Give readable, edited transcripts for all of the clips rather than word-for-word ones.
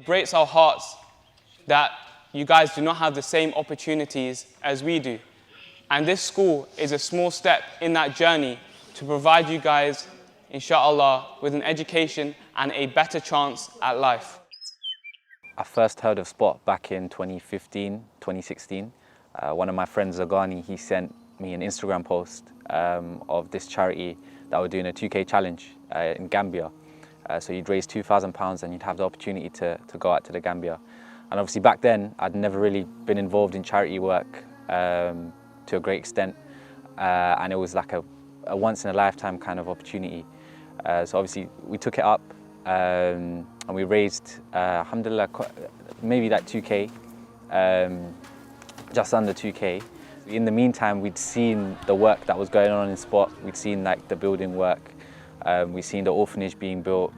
It breaks our hearts that you guys do not have the same opportunities as we do. And this school is a small step in that journey to provide you guys, inshallah, with an education and a better chance at life. I first heard of Spot back in 2015, 2016. One of my friends, Zagani, he sent me an Instagram post of this charity that were doing a 2K challenge in Gambia. So you'd raise £2,000 and you'd have the opportunity to go out to the Gambia. And obviously back then, I'd never really been involved in charity work to a great extent. And it was like a once-in-a-lifetime kind of opportunity. So obviously we took it up and we raised, alhamdulillah, maybe like 2K, just under 2K. In the meantime, we'd seen the work that was going on in Spot. We'd seen like the building work. We'd seen the orphanage being built.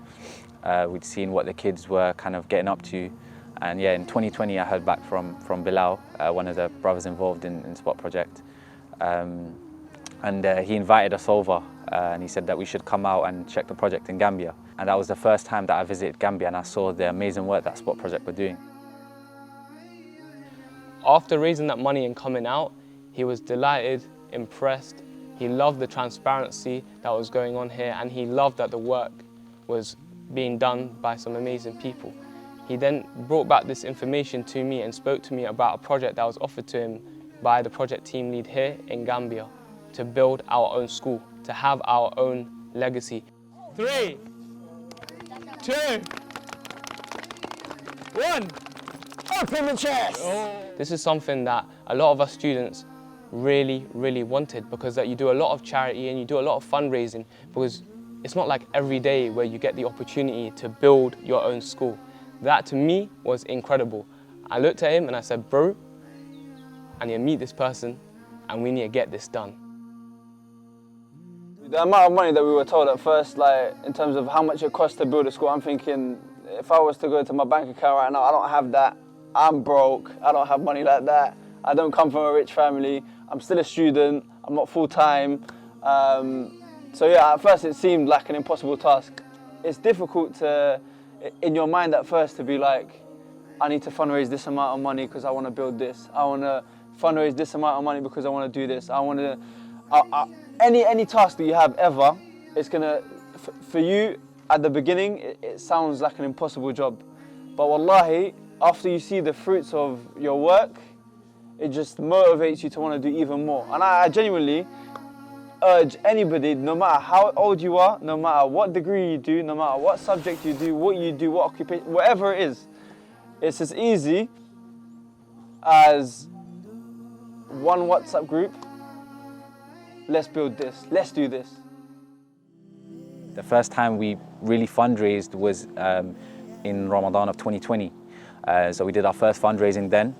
We'd seen what the kids were kind of getting up to. And yeah, in 2020, I heard back from Bilal, one of the brothers involved in Spot Project. And he invited us over and he said that we should come out and check the project in Gambia. And that was the first time that I visited Gambia and I saw the amazing work that Spot Project were doing. After raising that money and coming out, he was delighted, impressed. He loved the transparency that was going on here and he loved that the work was being done by some amazing people. He then brought back this information to me and spoke to me about a project that was offered to him by the project team lead here in Gambia to build our own school, to have our own legacy. 3, 2, 1, open the chest! This is something that a lot of us students really wanted, because that you do a lot of charity and you do a lot of fundraising, because it's not like every day where you get the opportunity to build your own school. That to me was incredible. I looked at him and I said, bro, I need to meet this person and we need to get this done. The amount of money that we were told at first, like in terms of how much it costs to build a school, I'm thinking if I was to go to my bank account right now, I don't have that. I'm broke, I don't have money like that. I don't come from a rich family. I'm still a student, I'm not full-time. So yeah, at first it seemed like an impossible task. It's difficult to, in your mind at first, to be like, I need to fundraise this amount of money because I want to build this. I want to fundraise this amount of money because I want to do this. I want to, any task that you have ever, it's gonna, for you at the beginning, it sounds like an impossible job. But wallahi, after you see the fruits of your work, it just motivates you to want to do even more. And I genuinely urge anybody, no matter how old you are, no matter what degree you do, no matter what subject you do, what occupation, whatever it is, it's as easy as one WhatsApp group. Let's build this, let's do this. The first time we really fundraised was in Ramadan of 2020. So we did our first fundraising then.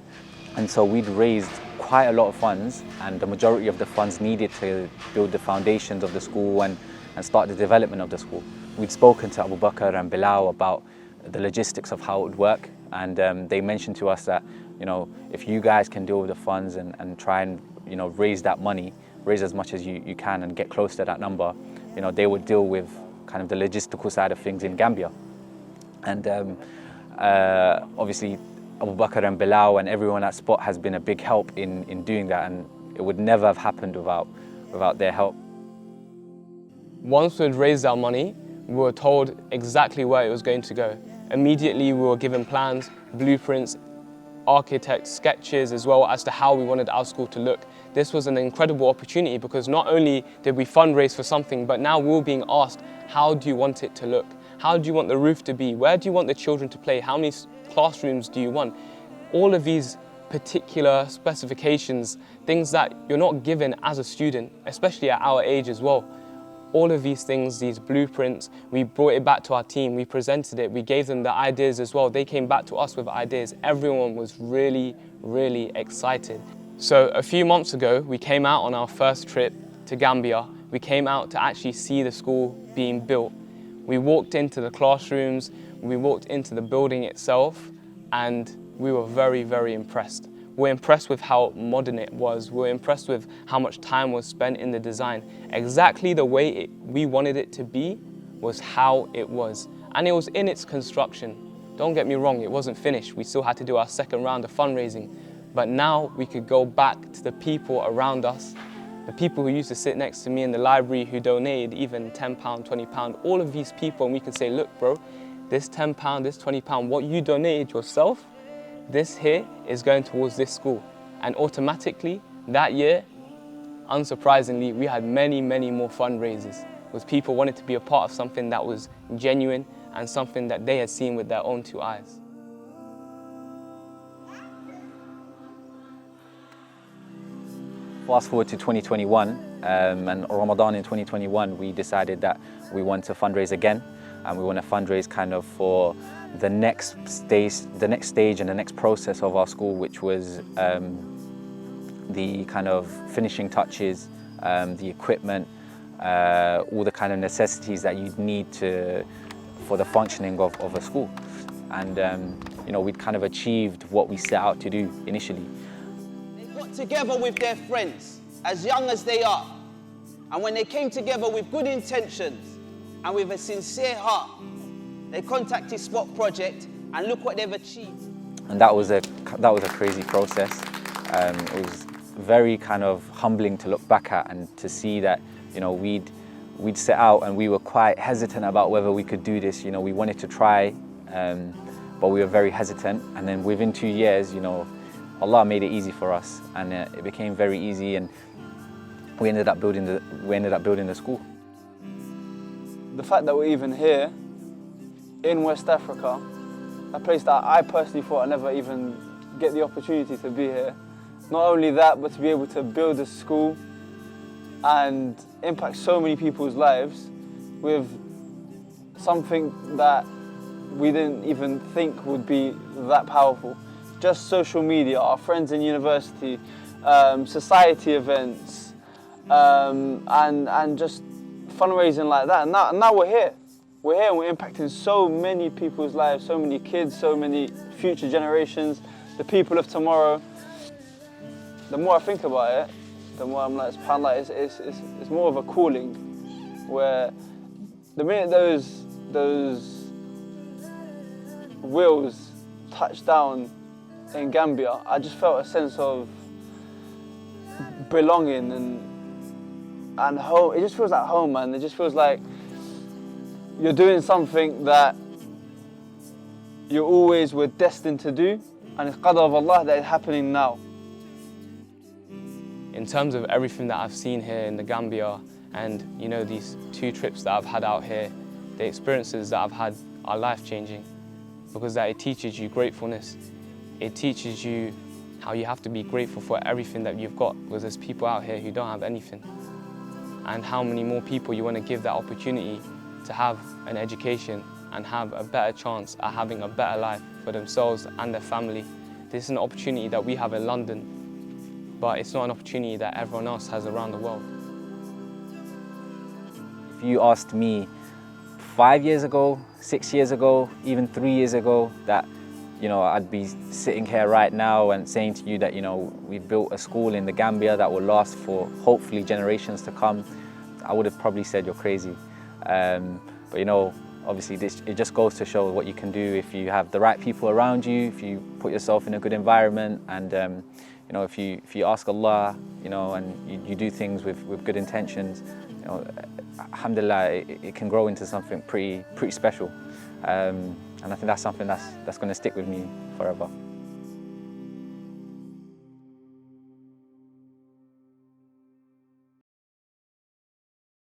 And so we'd raised quite a lot of funds, and the majority of the funds needed to build the foundations of the school and start the development of the school. We'd spoken to Abu Bakr and Bilal about the logistics of how it would work, and they mentioned to us that, you know, if you guys can deal with the funds and try and, you know, raise that money, raise as much as you can and get close to that number, you know, they would deal with kind of the logistical side of things in Gambia. And obviously, Abu Bakr and Bilal and everyone at Spot has been a big help in doing that, and it would never have happened without their help. Once we'd raised our money, we were told exactly where it was going to go. Immediately we were given plans, blueprints, architect sketches as well as to how we wanted our school to look. This was an incredible opportunity because not only did we fundraise for something, but now we were being asked, how do you want it to look? How do you want the roof to be? Where do you want the children to play? How many classrooms do you want? All of these particular specifications, things that you're not given as a student, especially at our age as well. All of these things, these blueprints, we brought it back to our team, we presented it, we gave them the ideas as well. They came back to us with ideas. Everyone was really excited. So a few months ago, we came out on our first trip to Gambia. We came out to actually see the school being built. We walked into the classrooms, we walked into the building itself, and we were very impressed. We're impressed with how modern it was. We're impressed with how much time was spent in the design. Exactly the way we wanted it to be was how it was. And it was in its construction. Don't get me wrong, it wasn't finished. We still had to do our second round of fundraising. But now we could go back to the people around us, the people who used to sit next to me in the library who donated even £10, £20, all of these people, and we could say, look bro, this £10, this £20, what you donated yourself, this here is going towards this school. And automatically, that year, unsurprisingly, we had many, many more fundraisers, because people wanted to be a part of something that was genuine and something that they had seen with their own 2 eyes. Fast forward to 2021, and Ramadan in 2021, we decided that we want to fundraise again, and we want to fundraise kind of for the next stage and the next process of our school, which was the kind of finishing touches, the equipment, all the kind of necessities that you'd need for the functioning of a school. And you know, we'd kind of achieved what we set out to do initially. They got together with their friends, as young as they are. And when they came together with good intentions and with a sincere heart, they contacted Spot Project, and look what they've achieved. And that was a crazy process. It was very kind of humbling to look back at and to see that, you know, we'd set out and we were quite hesitant about whether we could do this. You know, we wanted to try, but we were very hesitant. And then within 2 years, you know, Allah made it easy for us, and it became very easy, and we ended up building the school. The fact that we're even here in West Africa, a place that I personally thought I'd never even get the opportunity to be here. Not only that, but to be able to build a school and impact so many people's lives with something that we didn't even think would be that powerful. Just social media, our friends in university, society events, and just fundraising like that. And now we're here. We're here and we're impacting so many people's lives, so many kids, so many future generations, the people of tomorrow. The more I think about it, the more I'm like, it's more of a calling, where the minute those wheels touched down in Gambia, I just felt a sense of belonging and home. It just feels like home, man. It just feels like you're doing something that you always were destined to do, and it's qadar of Allah that it's happening now. In terms of everything that I've seen here in the Gambia, and you know, these 2 trips that I've had out here, the experiences that I've had are life-changing, because that it teaches you gratefulness. It teaches you how you have to be grateful for everything that you've got, because there's people out here who don't have anything. And how many more people you want to give that opportunity to have an education and have a better chance at having a better life for themselves and their family. This is an opportunity that we have in London, but it's not an opportunity that everyone else has around the world. If you asked me 5 years ago, 6 years ago, even 3 years ago, that, you know, I'd be sitting here right now and saying to you that, you know, we've built a school in the Gambia that will last for hopefully generations to come, I would have probably said you're crazy. But you know, obviously it just goes to show what you can do if you have the right people around you, if you put yourself in a good environment, and you know, if you ask Allah, you know, and you do things with good intentions, you know, alhamdulillah, it can grow into something pretty special. And I think that's something that's going to stick with me forever.